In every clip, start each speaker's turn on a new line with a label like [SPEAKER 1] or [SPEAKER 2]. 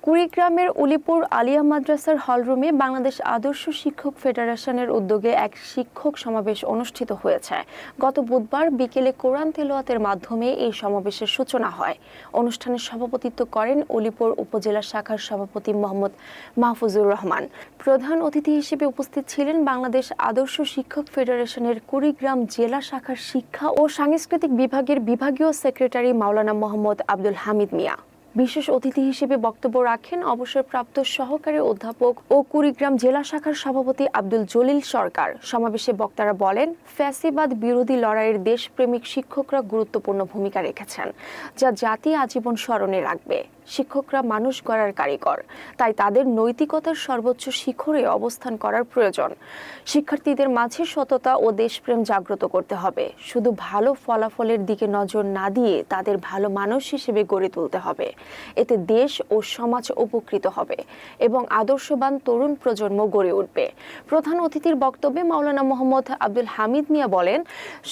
[SPEAKER 1] কুড়িগ্রামের উলিপুর আলিয়া মাদ্রাসার হলরুমে বাংলাদেশ আদর্শ শিক্ষক ফেডারেশনের উদ্যোগে এক শিক্ষক সমাবেশ অনুষ্ঠিত হয়েছে। গত বুধবার বিকেলে কোরআন তেলাওয়াতের মাধ্যমে এই সমাবেশের সূচনা হয়। অনুষ্ঠানে সভাপতিত্ব করেন উলিপুর উপজেলা শাখার সভাপতি মোহাম্মদ মাহফুজুর রহমান। প্রধান অতিথি হিসেবে উপস্থিত ছিলেন বাংলাদেশ আদর্শ শিক্ষক ফেডারেশনের কুড়িগ্রাম জেলা শাখার শিক্ষা ও সাংস্কৃতিক বিভাগের বিভাগীয় সেক্রেটারি মাওলানা মোহাম্মদ আব্দুল হামিদ মিয়া। বিশেষ অতিথি হিসেবে বক্তব্য রাখেন অবসরপ্রাপ্ত সহকারী অধ্যাপক ও কুড়িগ্রাম জেলা শাখার সভাপতি আব্দুল জলিল সরকার। সমাবেশে বক্তারা বলেন, ফ্যাসিবাদ বিরোধী লড়াইয়ের দেশপ্রেমিক শিক্ষকরা গুরুত্বপূর্ণ ভূমিকা রেখেছেন, যা জাতি আজীবন স্মরণে রাখবে। শিক্ষকরা মানুষ গড়ার কারিগর, তাই তাদের নৈতিকতার সর্বোচ্চ শিখরে অবস্থান করার প্রয়োজন। শিক্ষার্থীদের মাঝে সততা ও দেশপ্রেম জাগ্রত করতে হবে। শুধু ভালো ফলাফলের দিকে নজর না দিয়ে তাদের ভালো মানুষ হিসেবে গড়ে তুলতে হবে। এতে দেশ ও সমাজ উপকৃত হবে এবং আদর্শবান তরুণ প্রজন্ম গড়ে উঠবে। প্রধান অতিথির বক্তব্যে মাওলানা মোহাম্মদ আব্দুল হামিদ মিয়া বলেন,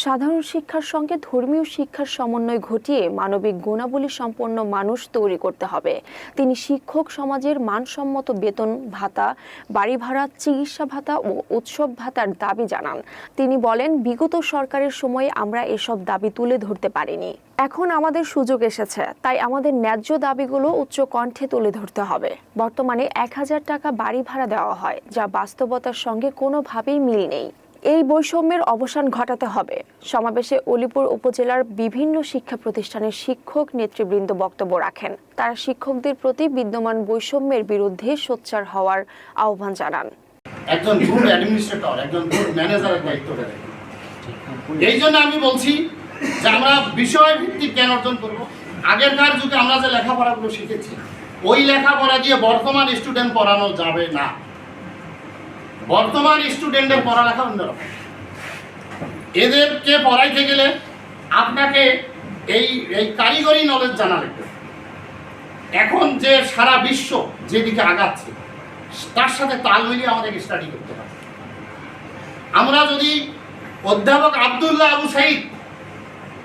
[SPEAKER 1] সাধারণ শিক্ষার সঙ্গে ধর্মীয় শিক্ষার সমন্বয় ঘটিয়ে মানবিক গুণাবলী সম্পন্ন মানুষ তৈরি করতে হবে। তিনি শিক্ষক সমাজের মানসম্মত বেতন ভাতা, বাড়ি ভাড়া, চিকিৎসা ভাতা ও উৎসব ভাতার দাবি জানান। তিনি বলেন, বিগত সরকারের সময়ে আমরা এসব দাবি তুলে ধরতে পারিনি। এখন আমাদের সুযোগ এসেছে, তাই আমাদের ন্যায্য দাবিগুলো উচ্চ কণ্ঠে তুলে ধরতে হবে। বর্তমানে 1000 টাকা বাড়ি ভাড়া দেওয়া হয়, যা বাস্তবতার সঙ্গে কোনোভাবেই মিল নেই। এই বৈষম্যের অবসান ঘটাতে হবে। সমাবেশে উলিপুর উপজেলার বিভিন্ন শিক্ষা প্রতিষ্ঠানের শিক্ষক নেতৃবৃন্দ বক্তব্য রাখেন। তারা শিক্ষকদের প্রতি বিদ্যমান বৈষম্যের বিরুদ্ধে সোচ্চার হওয়ার আহ্বান জানান।
[SPEAKER 2] একজন গুড অ্যাডমিনিস্ট্রেটর, একজন গুড ম্যানেজারের দায়িত্ব দেয়। এই জন্য আমি বলছি যে আমরা বিষয় ভিত্তিক জ্ঞান অর্জন করব। আগেরকার যুগে আমরা যে লেখাপড়াগুলো শিখেছি, ওই লেখাপড়া দিয়ে বর্তমান স্টুডেন্ট পড়ানো যাবে না। বর্তমান স্টুডেন্টের পড়ালেখা অন্যরকম। এদেরকে পড়াইতে গেলে আপনাকে এই কারিগরি নলেজ জানা লাগবে। এখন যে সারা বিশ্ব যেদিকে আগাচ্ছে, তার সাথে তাল মিলিয়ে আমাদেরকে স্টাডি করতে হবে। আমরা যদি অধ্যাপক আব্দুল্লাহ আবু সাইদ,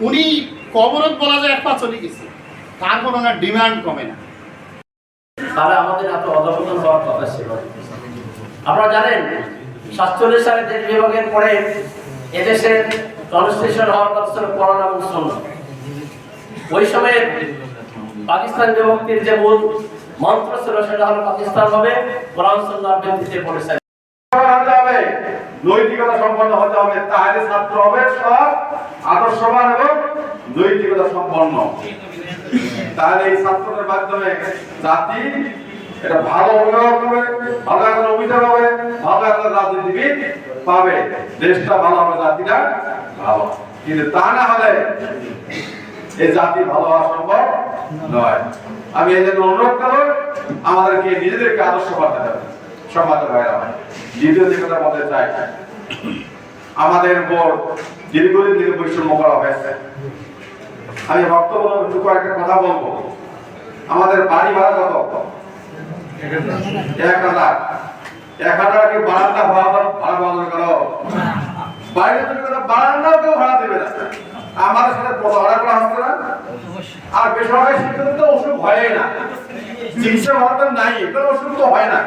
[SPEAKER 2] উনি কবরত বলা যায় এক পা চলে গেছে, তারপর ওনার ডিমান্ড কমে না।
[SPEAKER 3] তারা আমাদের এত অধপতন হওয়ার কথা ছিল। আপনারা জানেন 47 সালে দেশ বিভাগের পরে এদেশে ট্রান্সলেশন হওয়ার কথা ছিল কোরআন এবং সুন্নাহ। ওই সময়ে পাকিস্তান বিভক্তির যে মূল মন্ত্র ছিল সেটা হলো পাকিস্তান হবে কোরআন সুন্নাহর ভিত্তিতে পরিচালিত
[SPEAKER 4] হবে, নৈতিকতা সম্পন্ন হতে হবে। তাহলে ছাত্র হবে সব আদর্শবান এবং নৈতিকতা সম্পন্ন। তাহলে এই ছাত্রদের মাধ্যমে জাতি এটা ভালো অভিভাবক হবে, ভালো একজন অভিযোগ হবে, ভালো একজন রাজনীতিবিদ পাবে, দেশটা ভালো হবে, জাতিটা ভালো। কিন্তু তা না হলে এই জাতি ভালো হওয়া সম্ভব নয়। আমি এই জন্য অনুরোধ করব, আমাদেরকে নিজেদেরকে আদর্শ করতে হবে। সমাজ ভাইরা, দ্বিতীয় যে কথা বলতে চাই, আমাদের উপর দীর্ঘদিন থেকে বৈষম্য করা হয়েছে। আমি বক্তব্য কয়েকটা কথা বলবো। আমাদের বাড়ি ভাড়া কত? 1000। 1000 কি বারান্দা ভাড়া বন্ধ করো? বাইরে তুমি কথা বারান্দাও কেউ ভাড়া দেবে না। আমাদের সাথে ভাড়া করা হচ্ছে না। আর বেসরকারি শিক্ষিত তো ওষুধ হয় না, চিকিৎসা ভাড়া তো নাই, কোনো ওষুধ তো হয় না।